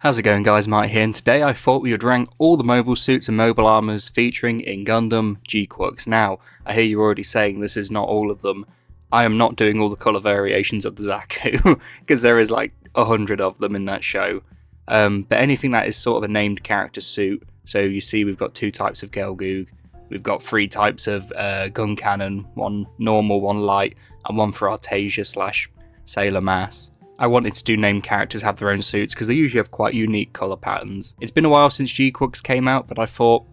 How's it going, guys? Mike here, and today I thought we would rank all the mobile suits and mobile armors featuring in Gundam GQuuuuuuX. Now, I hear you're already saying this is not all of them. I am not doing all the colour variations of the Zaku, because there is like 100 of them in that show. But anything that is sort of a named character suit, so you see we've got 2 types of Gelgoog, we've got 3 types of gun cannon, 1 normal, 1 light, and 1 for Artasia / Sailor Mass. I wanted to do named characters have their own suits because they usually have quite unique colour patterns. It's been a while since GQuuuuuuX came out, but I thought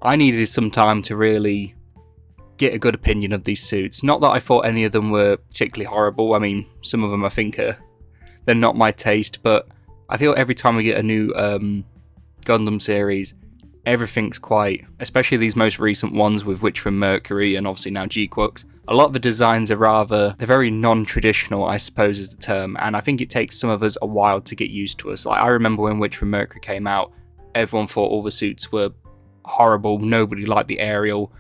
I needed some time to really get a good opinion of these suits. Not that I thought any of them were particularly horrible. I mean, some of them I think they're not my taste, but I feel every time we get a new Gundam series, everything's quite, especially these most recent ones with Witch from Mercury and obviously now GQuuuuuuX, a lot of the designs are they're very non-traditional, I suppose is the term, and I think it takes some of us a while to get used to us. Like, I remember when Witch from Mercury came out, everyone thought all the suits were horrible, nobody liked the aerial,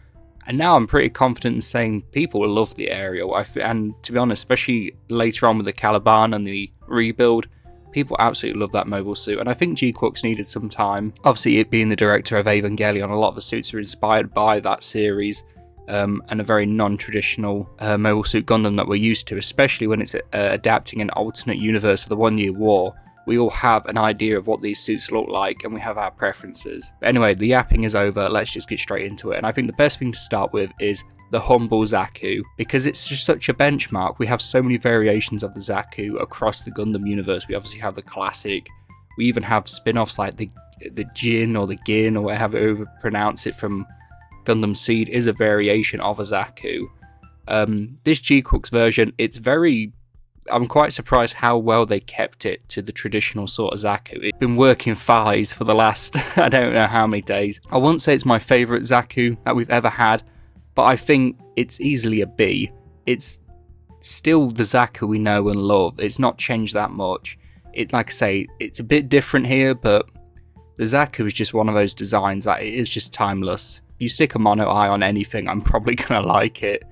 and now I'm pretty confident in saying people love the aerial, and to be honest, especially later on with the Caliban and the rebuild, people absolutely love that mobile suit, and I think GQuuuuuuX needed some time. Obviously, it being the director of Evangelion, a lot of the suits are inspired by that series, and a very non-traditional mobile suit Gundam that we're used to, especially when it's adapting an alternate universe of the 1 Year War. We all have an idea of what these suits look like, and we have our preferences. But anyway, the yapping is over, let's just get straight into it, and I think the best thing to start with is the humble Zaku, because it's just such a benchmark. We have so many variations of the Zaku across the Gundam universe. We obviously have the classic, we even have spin-offs like the Jin or the Gin or whatever you pronounce it from Gundam Seed is a variation of a Zaku. This GQuuuuuuX version, I'm quite surprised how well they kept it to the traditional sort of Zaku. It's been working thighs for the last I don't know how many days. I won't say it's my favourite Zaku that we've ever had, but I think it's easily a B. It's still the Zaku we know and love. It's not changed that much. Like I say, it's a bit different here, but the Zaku is just one of those designs that it is just timeless. If you stick a mono eye on anything, I'm probably going to like it.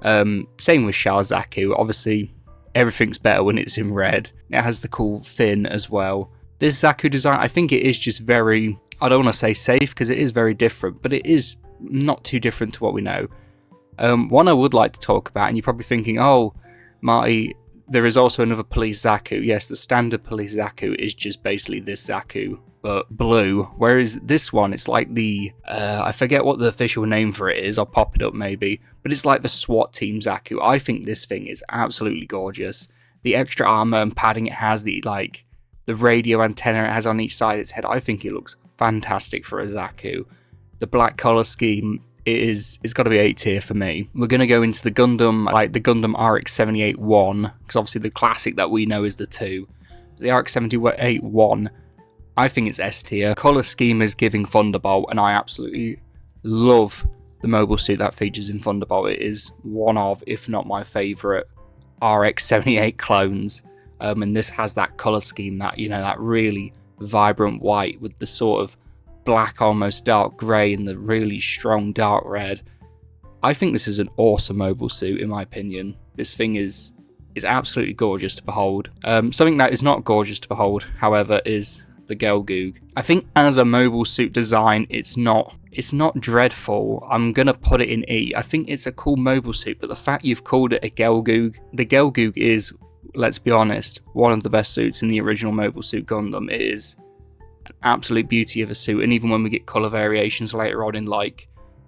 Same with Shao Zaku. Obviously, everything's better when it's in red. It has the cool fin as well. This Zaku design, I think it is just very, I don't want to say safe because it is very different, but it is not too different to what we know. One I would like to talk about, and you're probably thinking, oh, Marty, there is also another police Zaku. Yes, the standard police Zaku is just basically this Zaku, but blue. Whereas this one, it's like the, I forget what the official name for it is, I'll pop it up maybe, but it's like the SWAT team Zaku. I think this thing is absolutely gorgeous. The extra armor and padding it has, the radio antenna it has on each side of its head, I think it looks fantastic for a Zaku. The black color scheme, it's got to be 8 tier for me. We're going to go into the Gundam, like the Gundam RX-78-1, because obviously the classic that we know is the 2. The RX-78-1, I think it's S tier. Color scheme is giving Thunderbolt, and I absolutely love the mobile suit that features in Thunderbolt. It is one of, if not my favourite, RX-78 clones. And this has that color scheme, that, you know, that really vibrant white with the sort of black, almost dark grey, and the really strong dark red. I think this is an awesome mobile suit, in my opinion. This thing is absolutely gorgeous to behold. Something that is not gorgeous to behold, however, is the Gelgoog. I think as a mobile suit design, it's not dreadful. I'm gonna put it in E. I think it's a cool mobile suit, but the fact you've called it a Gelgoog, the Gelgoog is, let's be honest, one of the best suits in the original Mobile Suit Gundam. It is an absolute beauty of a suit, and even when we get colour variations later on in like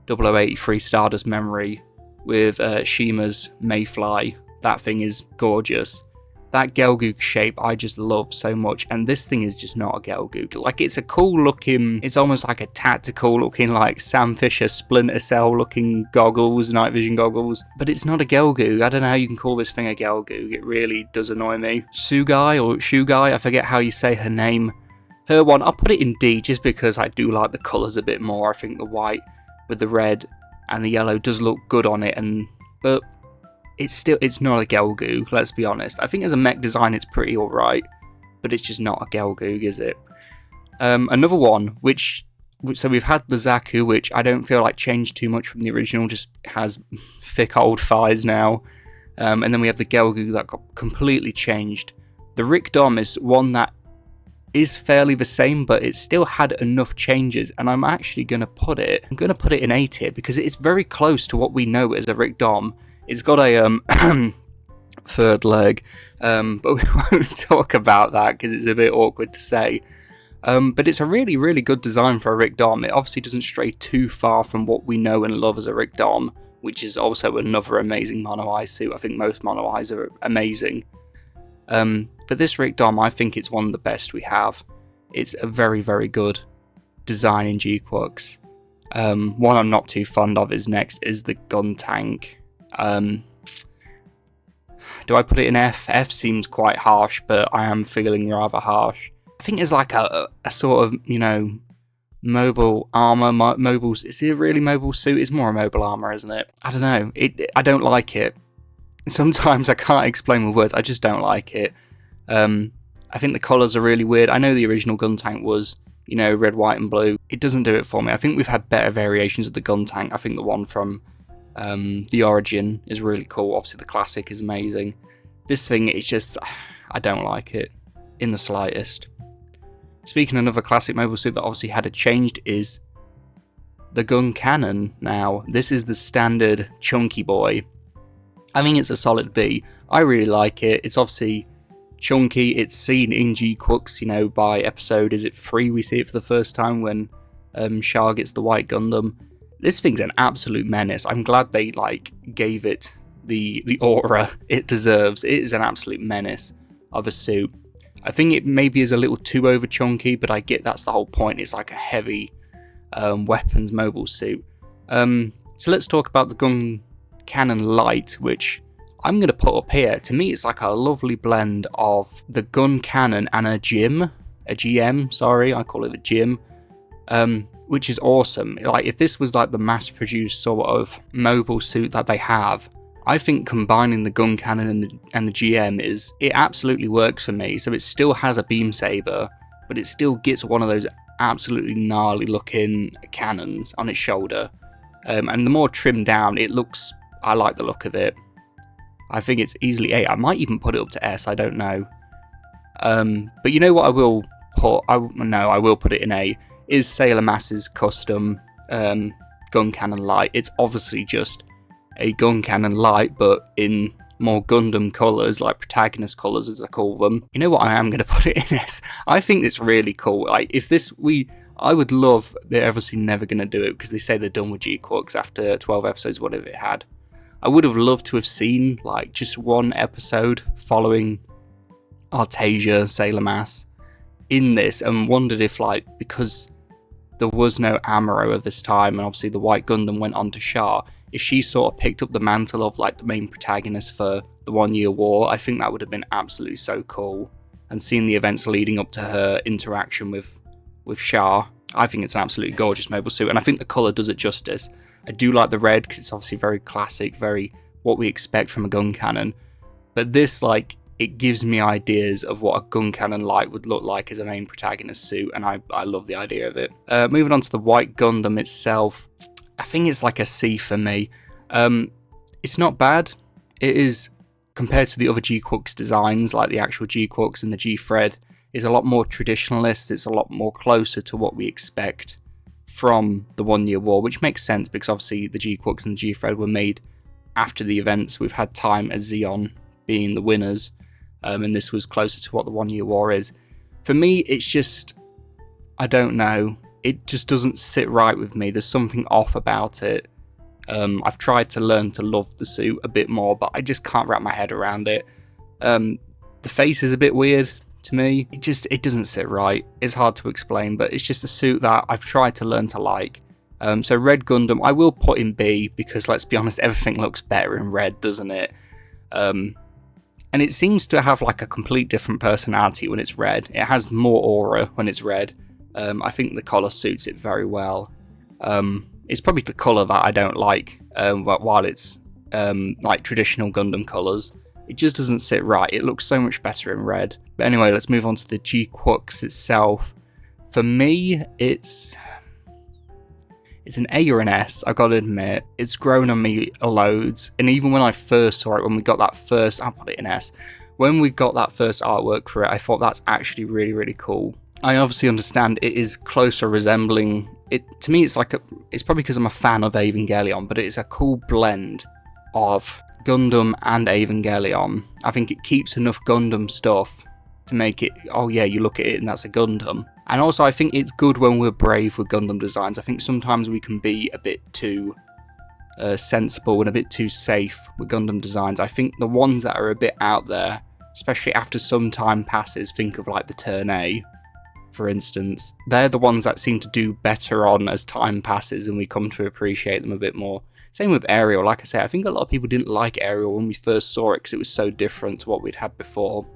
0083 Stardust Memory with Shima's Mayfly, that thing is gorgeous. That Gelgoog shape I just love so much, and this thing is just not a Gelgoog. Like, it's a cool looking, it's almost like a tactical looking, like Sam Fisher Splinter Cell looking goggles, night vision goggles, but it's not a Gelgoog. I don't know how you can call this thing a Gelgoog. It really does annoy me. Shugai, I forget how you say her name. Her one, I'll put it in D just because I do like the colours a bit more. I think the white with the red and the yellow does look good on it, but it's not a Gelgoog, let's be honest. I think as a mech design it's pretty alright, but it's just not a Gelgoog, is it? Another one, so we've had the Zaku, which I don't feel like changed too much from the original, just has thick old thighs now. And then we have the Gelgoog that got completely changed. The Rick Dom is one that is fairly the same, but it still had enough changes, and I'm actually going to put it in A tier because it's very close to what we know as a Rick Dom. It's got a third leg, but we won't talk about that because it's a bit awkward to say. But it's a really, really good design for a Rick Dom. It obviously doesn't stray too far from what we know and love as a Rick Dom, which is also another amazing Mono Eye suit. I think most Mono Eyes are amazing. But this Rick Dom, I think it's one of the best we have. It's a very, very good design in GQuuuuuuX. One I'm not too fond of is the gun tank. Do I put it in F? F seems quite harsh, but I am feeling rather harsh. I think it's like a sort of, you know, mobile armor, is it a really mobile suit? It's more a mobile armor, isn't it? I don't know. I don't like it. Sometimes I can't explain with words. I just don't like it. I think the colours are really weird. I know the original gun tank was, you know, red, white, and blue. It doesn't do it for me. I think we've had better variations of the gun tank. I think the one from the Origin is really cool. Obviously, the classic is amazing. This thing, it's just, I don't like it in the slightest. Speaking of another classic mobile suit that obviously had it changed is the gun cannon. Now, this is the standard chunky boy. I think it's a solid B. I really like it. It's obviously chunky. It's seen in GQuuuuuuX, you know, by episode, is it 3? We see it for the first time when Char gets the white Gundam. This thing's an absolute menace. I'm glad they, like, gave it the aura it deserves. It is an absolute menace of a suit. I think it maybe is a little too over chunky, but I get that's the whole point. It's like a heavy weapons mobile suit. So let's talk about the gun cannon light, which I'm going to put up here. To me, it's like a lovely blend of the gun cannon and a GM, sorry, I call it a GM, which is awesome. Like, if this was like the mass-produced sort of mobile suit that they have, I think combining the gun cannon and the GM it absolutely works for me. So it still has a beam saber, but it still gets one of those absolutely gnarly looking cannons on its shoulder. And the more trimmed down it looks, I like the look of it. I think it's easily A. I might even put it up to S, I don't know. But you know what I will put? I will put it in A, is Sailor Mass's custom gun cannon light. It's obviously just a gun cannon light, but in more Gundam colours, like protagonist colours as I call them. You know what, I am going to put it in this. I think it's really cool. Like, if this, I would love, they're obviously never going to do it because they say they're done with GQuuuuuuX after 12 episodes, whatever it had. I would have loved to have seen, like, just one episode following Artasia, Sailor Mass in this, and wondered if, like, because there was no Amuro at this time, and obviously the White Gundam went on to Char, if she sort of picked up the mantle of, like, the main protagonist for the 1 Year War, I think that would have been absolutely so cool. And seeing the events leading up to her interaction with Char, I think it's an absolutely gorgeous mobile suit, and I think the colour does it justice. I do like the red because it's obviously very classic, very what we expect from a gun cannon. But this, like, it gives me ideas of what a gun cannon light would look like as a main protagonist suit, and I love the idea of it. Moving on to the White Gundam itself, I think it's like a C for me. It's not bad. It is, compared to the other GQuuuuuuX designs, like the actual GQuuuuuuX and the G-Thread, is a lot more traditionalist. It's a lot more closer to what we expect from the 1 Year War, which makes sense because obviously the GQuuuuuuX and the G-Thread were made after the events. We've had time as Zeon being the winners, and this was closer to what the 1 Year War is. For me, it's just, I don't know, it just doesn't sit right with me. There's something off about it. I've tried to learn to love the suit a bit more, but I just can't wrap my head around it. The face is a bit weird to me. It doesn't sit right. It's hard to explain, but it's just a suit that I've tried to learn to like. So Red Gundam, I will put in B, because let's be honest, everything looks better in red, doesn't it? And it seems to have like a complete different personality when it's red. It has more aura when it's red. I think the colour suits it very well. It's probably the colour that I don't like, while it's like traditional Gundam colours. It just doesn't sit right. It looks so much better in red. But anyway, let's move on to the GQuuuuuuX itself. For me, it's an A or an S, I've got to admit. It's grown on me loads. And even when I first saw it, when we got that first, I'll put it in S. When we got that first artwork for it, I thought that's actually really, really cool. I obviously understand it is closer resembling it. To me, it's probably because I'm a fan of Evangelion, but it is a cool blend of Gundam and Evangelion. I think it keeps enough Gundam stuff to make it, oh yeah, you look at it and that's a Gundam. And also I think it's good when we're brave with Gundam designs. I think sometimes we can be a bit too sensible and a bit too safe with Gundam designs. I think the ones that are a bit out there, especially after some time passes, think of like the Turn A, for instance, they're the ones that seem to do better on as time passes and we come to appreciate them a bit more. Same with Ariel. Like I say, I think a lot of people didn't like Ariel when we first saw it because it was so different to what we'd had before.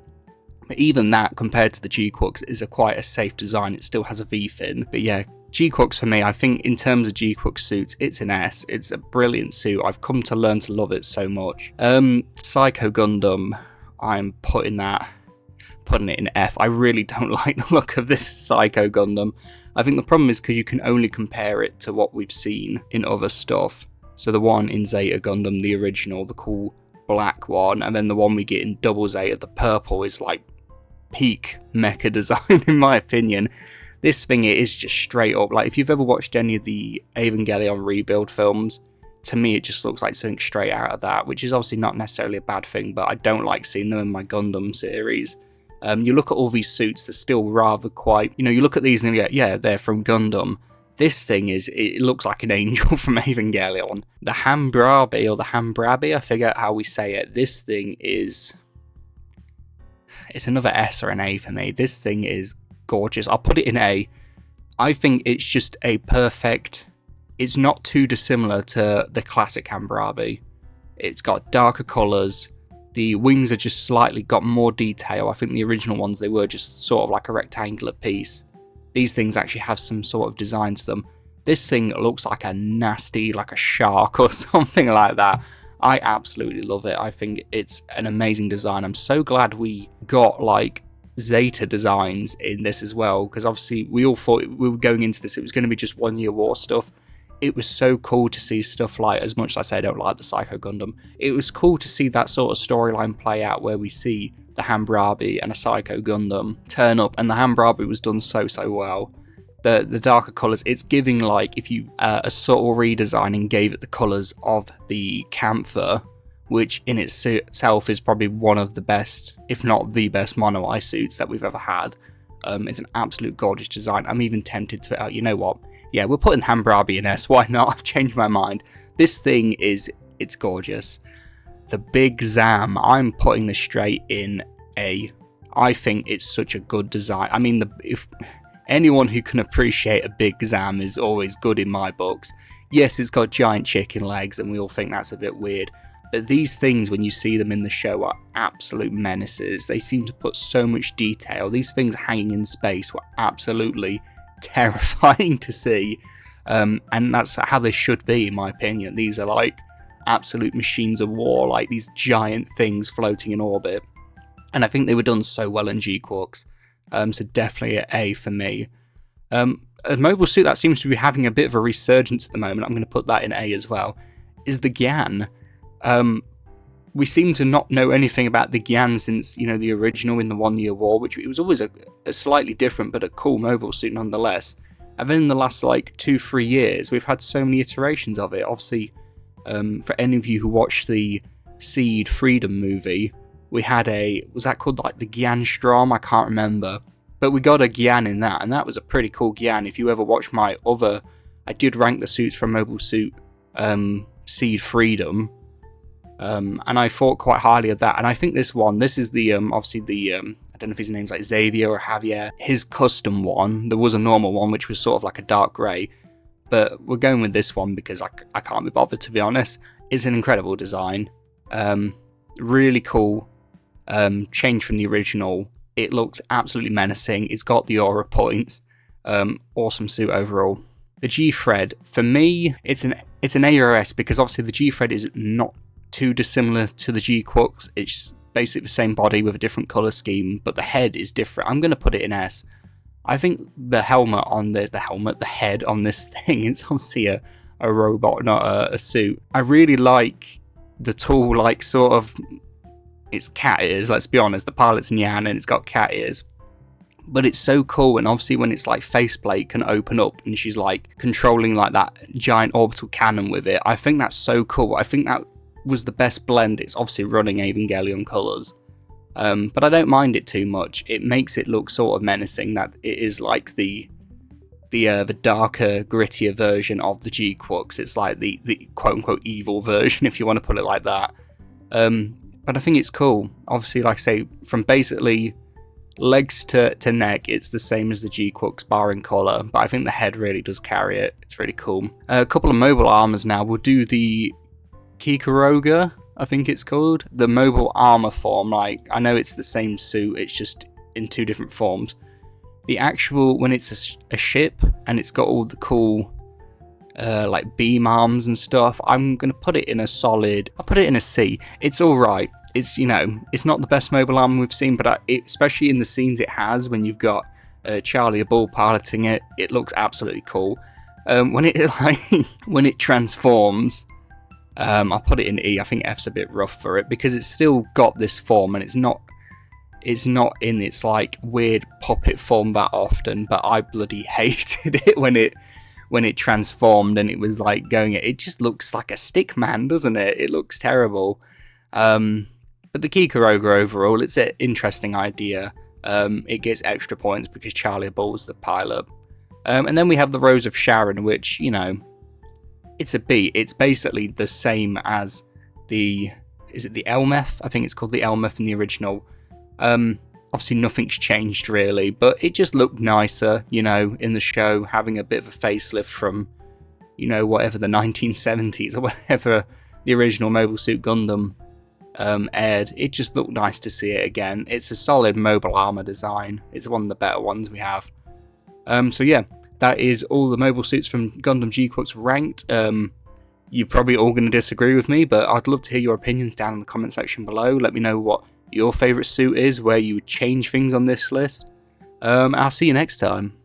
But even that, compared to the GQuuuuuuX, is quite a safe design. It still has a V-fin. But yeah, GQuuuuuuX for me, I think in terms of GQuuuuuuX suits, it's an S. It's a brilliant suit. I've come to learn to love it so much. Psycho Gundam, I'm putting it in F. I really don't like the look of this Psycho Gundam. I think the problem is because you can only compare it to what we've seen in other stuff. So the one in Zeta Gundam, the original, the cool black one, and then the one we get in Double Zeta, the purple, is like peak mecha design in my opinion. This thing is just straight up, like if you've ever watched any of the Evangelion rebuild films, to me it just looks like something straight out of that, which is obviously not necessarily a bad thing, but I don't like seeing them in my Gundam series. You look at all these suits, they're still rather quite, you look at these and you go, yeah, they're from Gundam. This thing it looks like an angel from Evangelion. The Hambrabi, or the Hambrabi, I forget how we say it. This thing it's another S or an A for me. This thing is gorgeous. I'll put it in A. I think it's just a perfect, it's not too dissimilar to the classic Hambrabi. It's got darker colours. The wings are just slightly got more detail. I think the original ones, they were just sort of like a rectangular piece. These things actually have some sort of design to them. This thing looks like a nasty, like a shark or something like that. I absolutely love it. I think it's an amazing design. I'm so glad we got like Zeta designs in this as well, because obviously we all thought we were going into this, it was going to be just 1 year war stuff. It was so cool to see stuff like, as much as I say I don't like the Psycho Gundam, it was cool to see that sort of storyline play out where we see the Hambrabi and a Psycho Gundam turn up, and the Hambrabi was done so well. The darker colours, it's giving like if you a subtle redesign and gave it the colours of the Camphor, which in itself is probably one of the best, if not the best, mono eye suits that we've ever had. It's an absolute gorgeous design. I'm even tempted to, you know what? Yeah, we're putting Hambrabi in S. Why not? I've changed my mind. This thing it's gorgeous. The Big Zam, I'm putting this straight in A. I think it's such a good design. I mean, if anyone who can appreciate a Big Zam is always good in my books. Yes, it's got giant chicken legs, and we all think that's a bit weird. But these things, when you see them in the show, are absolute menaces. They seem to put so much detail. These things hanging in space were absolutely terrifying to see. And that's how they should be, in my opinion. These are like absolute machines of war, like these giant things floating in orbit. And I think they were done so well in GQuuuuuuX. So definitely an A for me. A mobile suit that seems to be having a bit of a resurgence at the moment, I'm going to put that in A as well, is the Gyan. We seem to not know anything about the Gyan since, the original in the 1 year war, which it was always a slightly different but a cool mobile suit nonetheless. And then in the last 2-3 years, we've had so many iterations of it. Obviously, for any of you who watched the Seed Freedom movie, we had was that called the Gyan Strom? I can't remember. But we got a Gyan in that, and that was a pretty cool Gyan. If you ever watch my other, I did rank the suits from Mobile Suit Seed Freedom. And I thought quite highly of that. And I think this is the, obviously the, I don't know if his name's Xavier or Javier. His custom one, there was a normal one, which was sort of like a dark grey. But we're going with this one because I can't be bothered, to be honest. It's an incredible design. Really cool. Change from the original. It looks absolutely menacing. It's got the aura points. Awesome suit overall. The G-Thread, for me, it's an AOS because obviously the G-Thread is not too dissimilar to the GQuuuuuuX. It's basically the same body with a different colour scheme, but the head is different. I'm going to put it in S. I think the helmet on the head on this thing, it's obviously a robot, not a suit. I really like the tool, it's cat ears, let's be honest. The pilot's Nyan and it's got cat ears. But it's so cool, and obviously when it's like faceplate can open up and she's like controlling like that giant orbital cannon with it, I think that's so cool. I think that was the best blend. It's obviously running Evangelion colours, but I don't mind it too much. It makes it look sort of menacing, that it is like the darker, grittier version of the GQuuuuuuX. It's like the quote-unquote evil version, if you want to put it like that. But I think it's cool. Obviously, like I say, from basically legs to neck, it's the same as the GQuuuuuuX bar in colour, but I think the head really does carry it. It's really cool. A couple of mobile armours now. We'll do the GQuuuuuuuX, I think it's called. The mobile armour form. Like, I know it's the same suit, it's just in two different forms. The actual, when it's a ship and it's got all the cool like beam arms and stuff, I'm going to put it in a solid, I'll put it in a C. It's alright. It's, you know, it's not the best mobile armor we've seen, but especially in the scenes it has, when you've got Charlie a Bull piloting it, it looks absolutely cool. When it transforms, I'll put it in E. I think F's a bit rough for it, because it's still got this form, and it's not in its like weird puppet form that often. But I bloody hated it when it transformed and it was like going. It just looks like a stick man, doesn't it? It looks terrible. But the GQuuuuuuuX overall, it's an interesting idea. It gets extra points because Charlie Bull's the pilot. And then we have the Rose of Sharon, which, you know, it's a B. It's basically the same as is it the Elmeth? I think it's called the Elmeth in the original. Obviously nothing's changed really, but it just looked nicer, you know, in the show, having a bit of a facelift from, you know, whatever the 1970s or whatever the original Mobile Suit Gundam aired. It just looked nice to see it again. It's a solid mobile armor design. It's one of the better ones we have. So yeah, that is all the mobile suits from Gundam GQuuuuuuX ranked. You're probably all going to disagree with me, but I'd love to hear your opinions down in the comment section below. Let me know what your favourite suit is, where you would change things on this list. I'll see you next time.